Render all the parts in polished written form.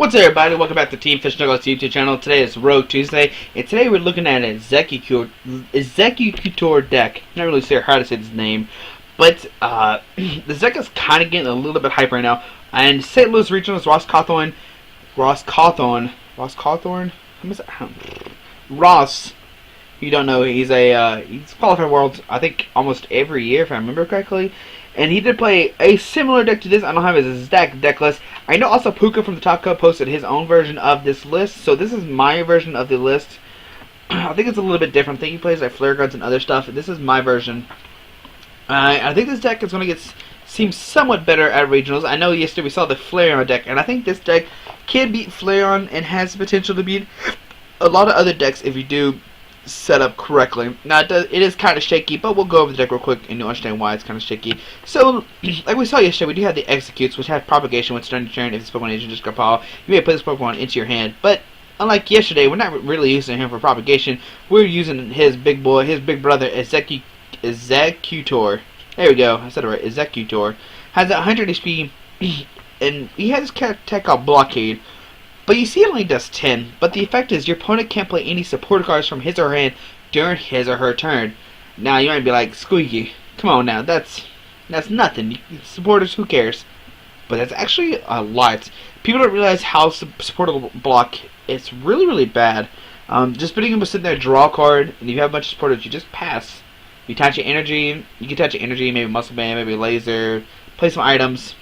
What's up, everybody? Welcome back to Team Fish Knuckles YouTube channel. Today is Rogue Tuesday, and today we're looking at an Exeggutor deck. I'm not really sure how to say this name, but the deck is kind of getting a little bit hype right now. And St. Louis Regionals Ross. You don't know, he's qualified worlds, I think, almost every year, if I remember correctly. And he did play a similar deck to this. I don't have his exact deck list. I know also Puka from the Top Cup posted his own version of this list. So this is my version of the list. I think it's a little bit different. I think he plays like flare guns and other stuff. This is my version. I think this deck is going to seem somewhat better at regionals. I know yesterday we saw the Flareon deck, and I think this deck can beat Flareon and has the potential to beat a lot of other decks if you do set up correctly. Now it is kind of shaky, but we'll go over the deck real quick and you'll understand why it's kind of shaky. So, like we saw yesterday, we do have the Exeggutes, which have propagation when starting your turn. If this Pokemon is just Pile, you may put this Pokemon into your hand. But unlike yesterday, we're not really using him for propagation. We're using his big boy, his big brother, Exeggutor. There we go. I said it right. Exeggutor has 100 HP, and he has his attack called Blockade. But you see it only does 10, but the effect is your opponent can't play any supporter cards from his or her hand during his or her turn. Now you might be like, Squeaky, come on now, that's nothing. Supporters, who cares? But that's actually a lot. People don't realize how supporter block, it's really, really bad. Just putting him sitting there, draw a card, and you have a bunch of supporters, you just pass. You attach your energy, maybe muscle band, maybe laser, play some items.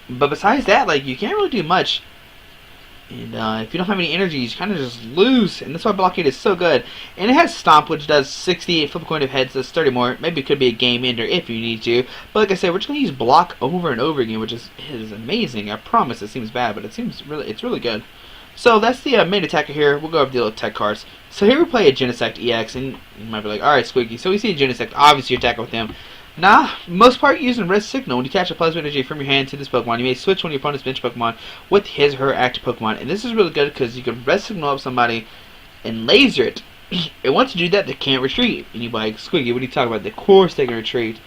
But besides that, like, you can't really do much. And if you don't have any energy, you kind of just lose. And that's why Blockade is so good. And it has Stomp, which does 60. Flip a coin of heads, does 30 more. Maybe it could be a game ender if you need to. But like I said, we're just going to use Block over and over again, which is amazing. I promise it seems bad, but it's really good. So that's the main attacker here. We'll go over the little tech cards. So here we play a Genesect EX, and you might be like, alright, Squeaky. So we see a Genesect, obviously you attack with him. Nah, most part using Red Signal. When you attach a plasma energy from your hand to this Pokemon, you may switch one of your opponent's bench Pokemon with his or her active Pokemon. And this is really good because you can Red Signal up somebody and laser it. And once you do that, they can't retreat. And you're like, Squeaky, what are you talking about? Of course they can retreat.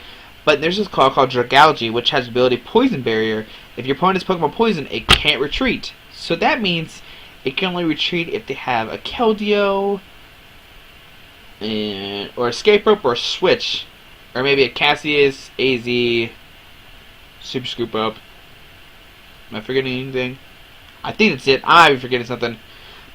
But there's this card called Dragalge, which has the ability Poison Barrier. If your opponent's Pokemon poison, it can't retreat. So that means it can only retreat if they have a Keldeo, or Escape Rope, or a Switch. Or maybe a Cassius, AZ, Super Scoop Up. Am I forgetting anything? I think that's it. I might be forgetting something.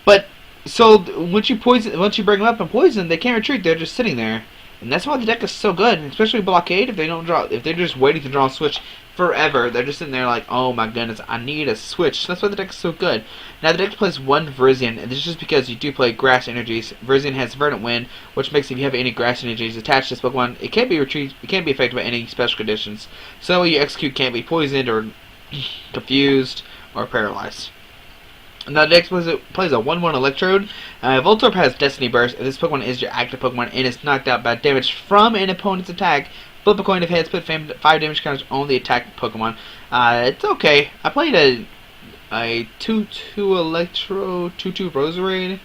But so once you bring them up and poison, they can't retreat. They're just sitting there, and that's why the deck is so good. Especially Blockade. If they're just waiting to draw a switch forever, they're just sitting there like, oh my goodness, I need a switch. That's why the deck is so good. Now the deck plays one Virizion, and this is just because you do play Grass Energies. Virizion has Verdant Wind, which makes if you have any Grass Energies attached to this Pokemon, it can't be retreated. It can't be affected by any special conditions. So your Execute can't be poisoned or confused or paralyzed. Now the deck plays a 1/1 Electrode. Voltorb has Destiny Burst. If this Pokemon is your active Pokemon and it's knocked out by damage from an opponent's attack, flip a coin of heads, put 5 damage counters on the attack Pokemon. It's okay. I played a 2/2 Electro, 2/2 Roserade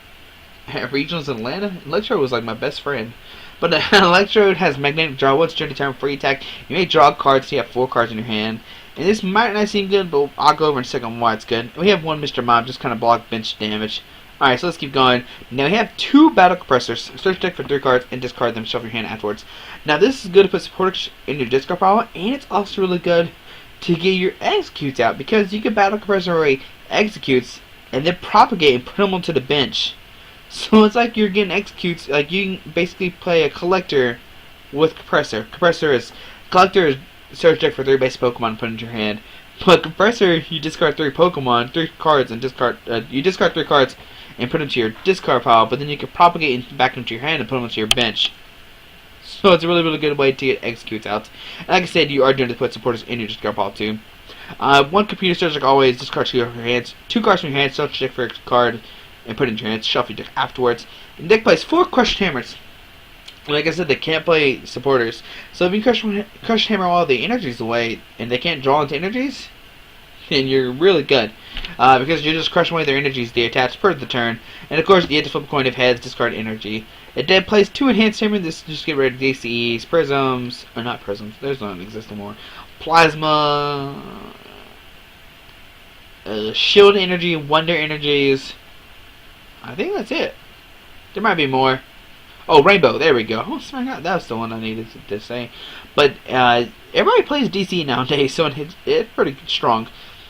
at Regionals in Atlanta. Electro was like my best friend. But the Electrode has Magnetic Draw. Once during the turn, free attack. You may draw cards, so you have 4 cards in your hand. And this might not seem good, but I'll go over in a second on why it's good. And we have one Mr. Mob, just kind of block bench damage. Alright, so let's keep going. Now we have 2 Battle Compressors. Search deck for 3 cards and discard them, shuffle your hand afterwards. Now this is good to put supporters in your discard pile, and it's also really good to get your Exeggutes out, because you can Battle Compressor away Exeggutes and then propagate and put them onto the bench. So it's like you're getting Exeggutes, like you can basically play a Collector with Compressor. Collector is search deck for 3 base Pokemon and put into your hand. But Compressor, you discard 3 Pokemon, 3 cards, and you discard 3 cards and put them into your discard pile, but then you can propagate back into your hand and put them into your bench. So it's a really, really good way to get Exeggutes out. And like I said, you are doing to put supporters in your discard pile too. One computer search, like always, discard 2 of your hands. 2 cards from your hand, search deck for a card and put it into your hands. Shuffle your deck afterwards. And deck plays 4 Crushed Hammers. Like I said, they can't play supporters. So if you crush hammer all the energies away and they can't draw into energies, then you're really good. Because you're just crushing away their energies they attach per the turn. And of course, you have to flip a coin of heads, discard energy. It then plays 2 enhanced hammer. This just get rid of DCEs, prisms, or not prisms. Those don't exist anymore. Plasma. Shield Energy, Wonder Energies. I think that's it. There might be more. Oh, Rainbow. There we go. Oh, my God, that was the one I needed to say. But everybody plays DC nowadays, so it's pretty strong.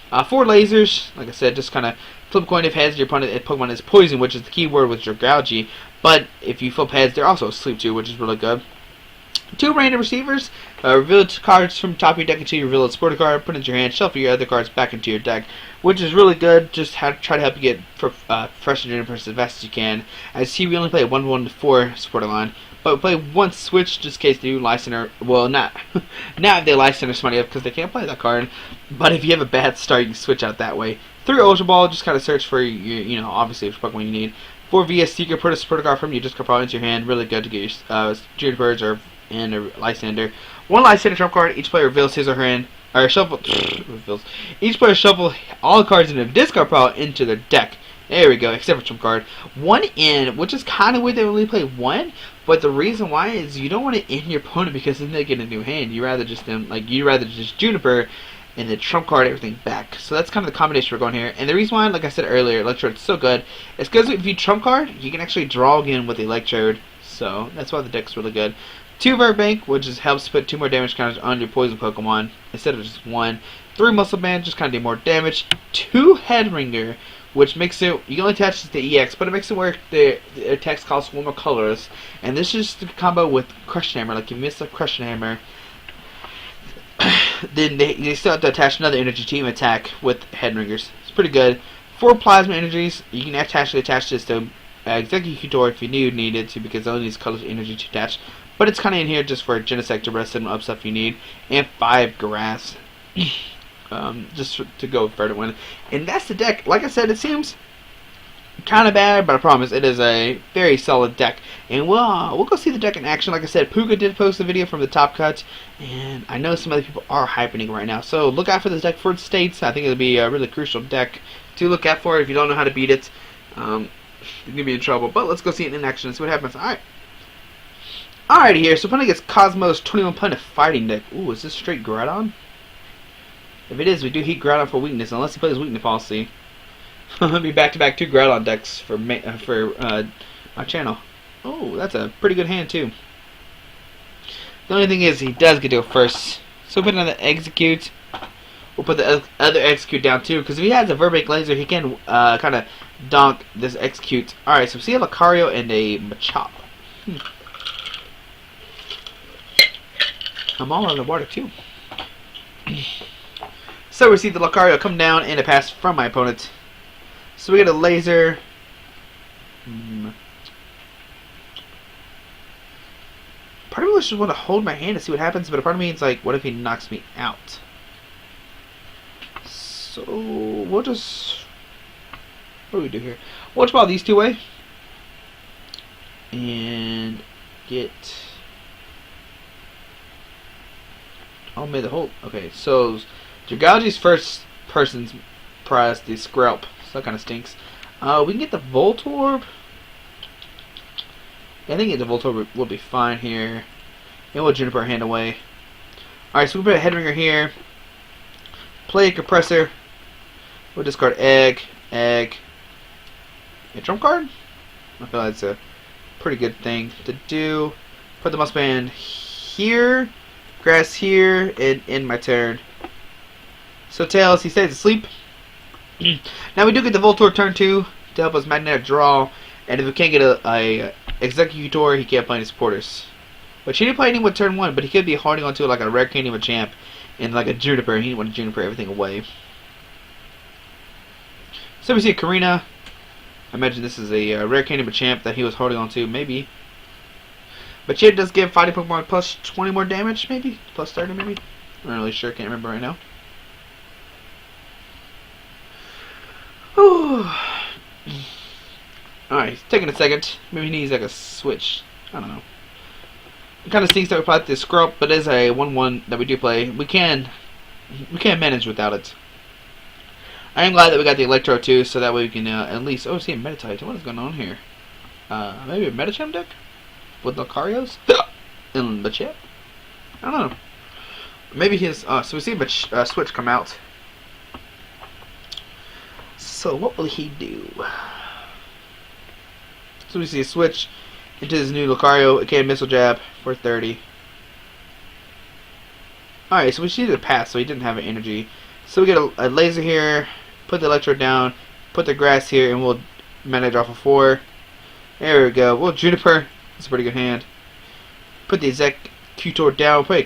4 lasers. Like I said, just kind of flip a coin if heads. Your opponent Pokemon is poison, which is the key word with your Gougy. But if you flip heads, they're also asleep too, which is really good. 2 random receivers. Reveal cards from top of your deck until you reveal a supporter card. Put it into your hand. Shuffle your other cards back into your deck, which is really good. Just try to help you get fresh Juniper's as fast as you can. As we only play 1-1-4 supporter line, but we play one switch just in case they do Lysander. Well, not if they Lysander somebody up because they can't play that card. But if you have a bad start, you can switch out that way. 3 Ultra Ball. Just kind of search for your, obviously which Pokemon you need. 4 VS Seeker. Put a supporter card from you. Just put into your hand. Really good to get your Junipers and a Lysander. 1 Lysander trump card. Each player reveals his or her hand. Or shuffle. Reveals. Each player shuffle all the cards in the discard pile into their deck. There we go, except for trump card. 1 in, which is kind of weird they only play 1. But the reason why is you don't want to end your opponent because then they get a new hand. You rather just Juniper and then trump card everything back. So that's kind of the combination we're going here. And the reason why, like I said earlier, Electrode's so good is because if you trump card, you can actually draw again with the Electrode. So that's why the deck's really good. 2 Verbank, which helps put 2 more damage counters on your poison Pokemon instead of just 1. 3 Muscle Band, just kind of do more damage. 2 Headringer, which makes it, you can only attach it to EX, but it makes it work. The attacks cost 1 more colors. And this is the combo with Crushing Hammer. Like if you miss a Crushing Hammer, then they still have to attach another energy team attack with Headringers. It's pretty good. 4 Plasma Energies, you can actually attach this to Exeggutor if you need it to, because it only needs colors energy to attach. But it's kind of in here just for Genesect to rest and up stuff you need. And 5 Grass. Just to go further win. And that's the deck. Like I said, it seems kind of bad, but I promise it is a very solid deck. And we'll go see the deck in action. Like I said, Puka did post a video from the top cuts, and I know some other people are hyping it right now. So look out for this deck for its states. I think it'll be a really crucial deck to look out for if you don't know how to beat it. You're gonna be in trouble. But let's go see it in action and see what happens. Alright. Alrighty here, so opponent gets Cosmo's 21 Planet Fighting deck. Ooh, is this straight Groudon? If it is, we do heat Groudon for weakness, unless he plays weakness policy. I'll be back-to-back 2 Groudon decks for my channel. Oh, that's a pretty good hand too. The only thing is, he does get to go first. So we'll put another Execute. We'll put the other Execute down too, because if he has a Verbank Laser, he can kind of donk this Execute. Alright, so we see a Lucario and a Machop. I'm all on the water too. So we see the Lucario come down and a pass from my opponent. So we get a laser. Part of me just want to hold my hand to see what happens, but a part of me is like, what if he knocks me out? So we'll just, what do we do here? We'll ball these 2 away and get. Oh, made the whole. Okay, so Jagauji's first person's prize, the Skrelp. So that kind of stinks. We can get the Voltorb. Yeah, I think the Voltorb will be fine here. And we'll Juniper hand away. Alright, so we put a Headringer here. Play a Compressor. We'll discard Egg. A trump card? I feel like that's a pretty good thing to do. Put the Muscle Band here. Grass here, and end my turn. So Tails, he stays asleep. Now we do get the Voltorb turn 2 to help us magnetic draw, and if we can't get a Exeggutor, he can't play any supporters. Which he didn't play any with turn 1, but he could be holding onto like a Rare Candy Machamp and like a Juniper, and he didn't want to Juniper everything away. So we see a Karina. I imagine this is a Rare Candy Machamp that he was holding onto, maybe. But Chip does give fighting Pokemon plus 20 more damage, maybe? Plus 30, maybe? I'm not really sure, can't remember right now. Alright, he's taking a second. Maybe he needs like a switch. I don't know. It kind of stinks that we played this Skrelp, but it is a 1-1 that we do play. We can manage without it. I am glad that we got the Electro too, so that way we can at least. Oh, see a Meditite. What is going on here? Maybe a Medicham deck? With Lucarios in the chip? I don't know. Maybe his. So we see a switch come out. So what will he do? So we see a switch into his new Lucario. Okay, missile jab for 30. Alright, so we just needed a pass, so he didn't have an energy. So we get a laser here, put the electrode down, put the grass here, and we'll manage off of 4. There we go. Well, Juniper, that's a pretty good hand. Put the Exeggutor down, put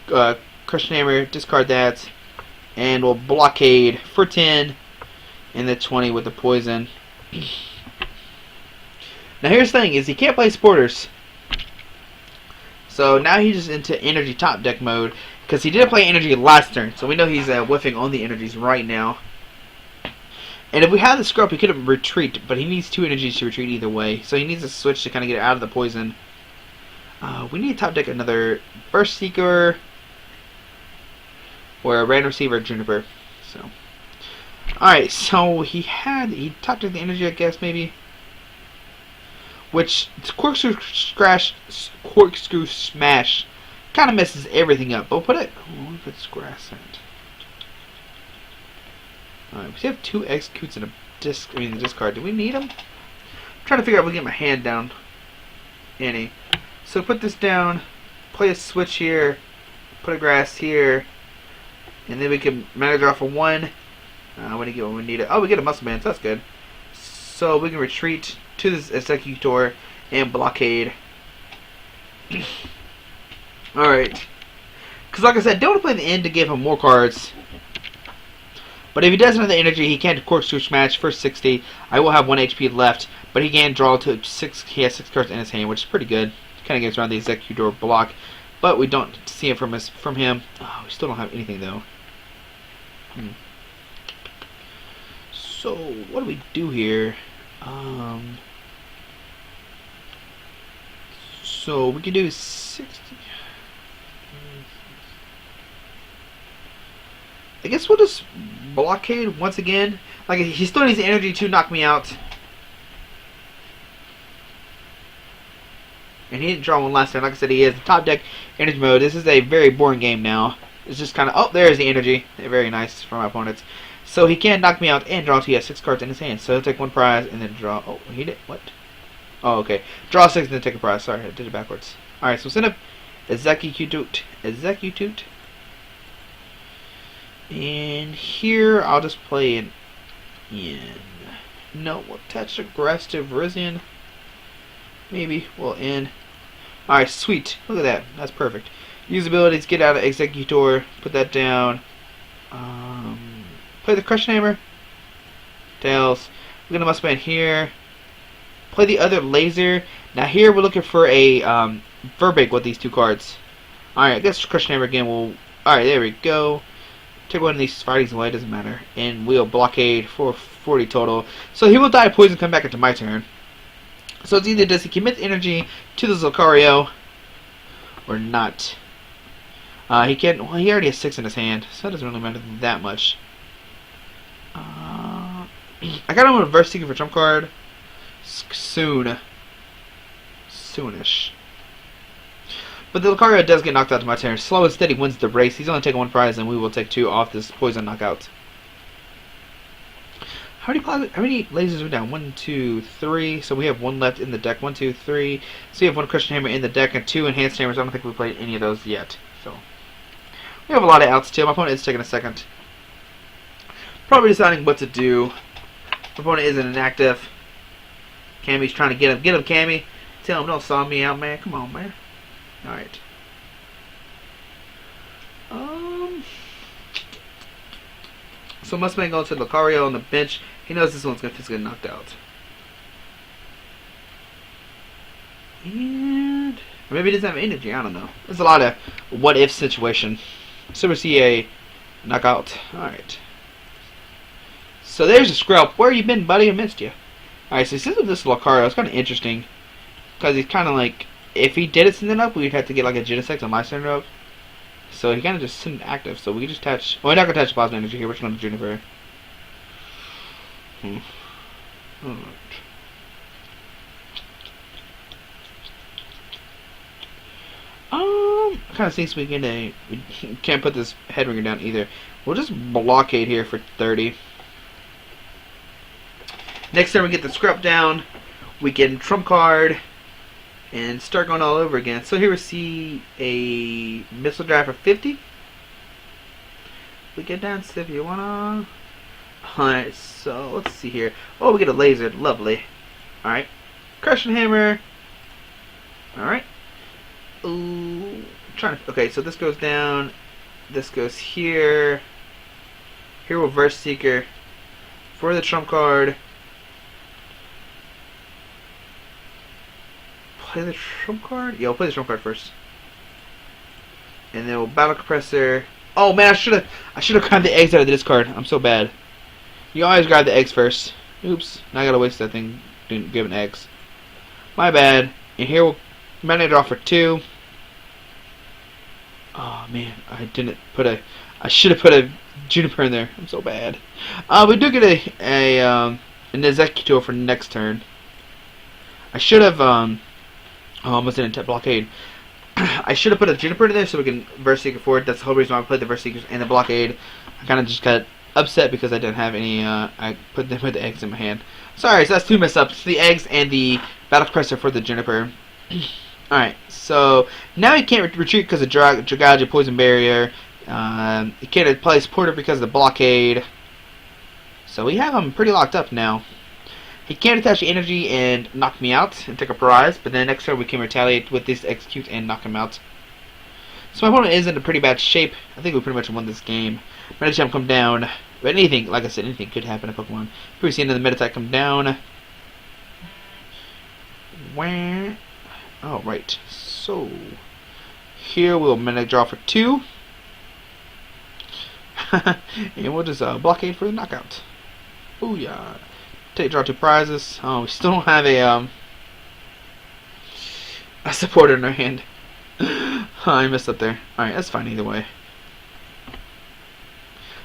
a Crushing Hammer, discard that, and we'll blockade for 10, and the 20 with the poison. Now here's the thing, is he can't play supporters. So now he's just into energy top deck mode, because he didn't play energy last turn, so we know he's whiffing on the energies right now. And if we had the scrub, he could have retreat, but he needs 2 energies to retreat either way, so he needs a switch to kind of get out of the poison. We need to top deck another Burst Seeker, or a Random Receiver Juniper. So, alright, so he top decked the energy, I guess, maybe. Which, Corkscrew Smash kind of messes everything up. But we'll put it. We'll put this grass in it. Alright, we have 2 executes in a the discard. Do we need them? I'm trying to figure out if we can get my hand down any. So put this down, play a switch here, put a grass here, and then we can manage off of 1. When we need it. Oh, we get a muscle band, so that's good. So we can retreat to this Exeggutor and blockade. Alright. Because like I said, don't want to play the end to give him more cards. But if he doesn't have the energy, he can't Corkscrew Smash for 60. I will have 1 HP left, but he can draw to 6. He has 6 cards in his hand, which is pretty good. Kind of gets around the Exeggutor block, but we don't see it from him. Oh, we still don't have anything though. So what do we do here? So we can do 60. I guess we'll just blockade once again. Like, he still needs energy to knock me out. And he didn't draw one last time. Like I said, he has the top deck energy mode. This is a very boring game now. It's just kind of, oh, there's the energy. Very nice for my opponents. So he can knock me out and draw 2. He has 6 cards in his hand. So he'll take 1 prize and then draw. Oh, he did, what? Oh, okay. Draw 6 and then take a prize. Sorry, I did it backwards. Alright, so send up Exeggutor. And here, I'll just play an in. No, we'll attach aggressive Rizian. Maybe we'll in. Alright, sweet. Look at that. That's perfect. Use abilities, get out of Exeggutor, put that down. Play the Crushing Hammer. Tails. We're gonna must band here. Play the other laser. Now here we're looking for a Verbeek with these 2 cards. Alright, I guess Crushing Hammer again will. Alright, there we go. Take one of these fightings away, doesn't matter. And we'll blockade for 40 total. So he will die of poison, come back into my turn. So it's either does he commit energy to the Lucario or not. He can. Well, he already has 6 in his hand, so that doesn't really matter that much. I got him a Reverse Seeker for trump card. Soonish. But the Lucario does get knocked out to my turn. Slow and Steady wins the race. He's only taking 1 prize, and we will take 2 off this poison knockout. How many lasers are we down? 1, 2, 3. So we have 1 left in the deck. 1, 2, 3. So we have 1 Crushing Hammer in the deck and 2 Enhanced Hammers. I don't think we played any of those yet. So we have a lot of outs too. My opponent is taking a second. Probably deciding what to do. My opponent isn't inactive. Cammy's trying to get him. Get him, Cammy. Tell him don't saw me out, man. Come on, man. Alright. So Mustang going to Lucario on the bench. He knows this one's going to get knocked out. And or maybe he doesn't have energy. I don't know. There's a lot of what if situation. Super CA knockout. Alright. So there's a Skrelp. Where you been, buddy? I missed you. Alright, so since this Lucario, it's kind of interesting. Because he's kind of like, if he did it send it up, we'd have to get like a Genesect on my send it up. So he kind of just sent active. So we can just attach. Well, we're not going to attach Plasma Energy here. We're just going to Juniper. Alright. Kind of thinks we can't put this head ringer down either. We'll just blockade here for 30. Next time we get the scrub down, we can trump card and start going all over again. So here we see a missile drive for 50. We get down to if you wanna. Alright, so let's see here. Oh, we get a laser. Lovely. Alright. Crushing hammer. Alright. Ooh. Okay, so this goes down. This goes here. Here we'll Verse Seeker for the trump card. Play the trump card? Yeah, we'll play the trump card first. And then we'll Battle Compressor. Oh man, I should have grabbed the eggs out of the discard. I'm so bad. You always grab the eggs first. Oops. Now I gotta waste that thing giving eggs. My bad. And here we'll mana draw for 2. Oh man, I should have put a Juniper in there. I'm so bad. We do get an Exeggutor for next turn. I should have almost didn't blockade. I should have put a Juniper in there so we can Verse Seeker for it. That's the whole reason why I played the Verse Seekers and the blockade. I kind of just got upset because I didn't have any. I put the eggs in my hand. Sorry, so that's 2 mess ups: the eggs and the Battle Compressor for the Juniper. All right, so now he can't retreat because of Dragalia Poison Barrier. He can't play Supporter because of the blockade. So we have him pretty locked up now. He can't attach the energy and knock me out and take a prize, but then next turn we can retaliate with this Execute and knock him out. So my opponent is in a pretty bad shape. I think we pretty much won this game. Meta Champ come down. But anything, like I said, anything could happen in Pokemon. Here we see another Meta Attack come down. Where? Oh, right. So, here we'll Meta Draw for 2. And we'll just blockade for the knockout. Booyah. Draw 2 prizes. Oh, we still don't have a supporter in our hand. I messed up there. Alright, that's fine either way.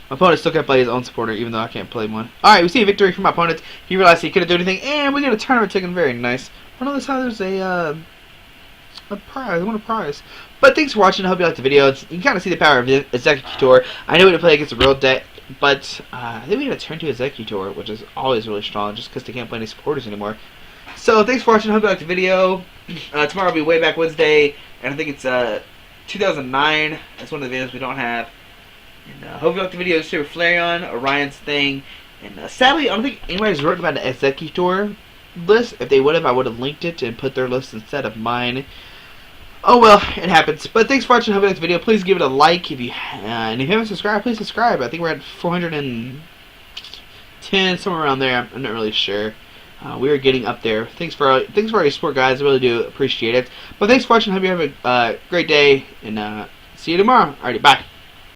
My opponent still can't play his own supporter, even though I can't play one. Alright, we see a victory from my opponent. He realized he couldn't do anything, and we get a tournament ticket. Very nice. On the other side, there's a prize. I want a prize. But thanks for watching. I hope you liked the video. You can kind of see the power of the Exeggutor. I know we didn't play against a real deck, but I think we got to turn to Exeggutor, which is always really strong, just because they can't play any supporters anymore. So thanks for watching. I hope you liked the video. Tomorrow will be Way Back Wednesday, and I think it's 2009. That's one of the videos we don't have. And hope you liked the video. Super Flareon, Orion's thing, and sadly, I don't think anybody's written about the Exeggutor list. If they would have, I would have linked it and put their list instead of mine. Oh well, it happens. But thanks for watching. Hope you liked the video. Please give it a like if you and if you haven't subscribed, please subscribe. I think we're at 410, somewhere around there. I'm not really sure. We are getting up there. Thanks for all your support, guys. I really do appreciate it. But thanks for watching. Hope you have a great day, and see you tomorrow. Alrighty, bye.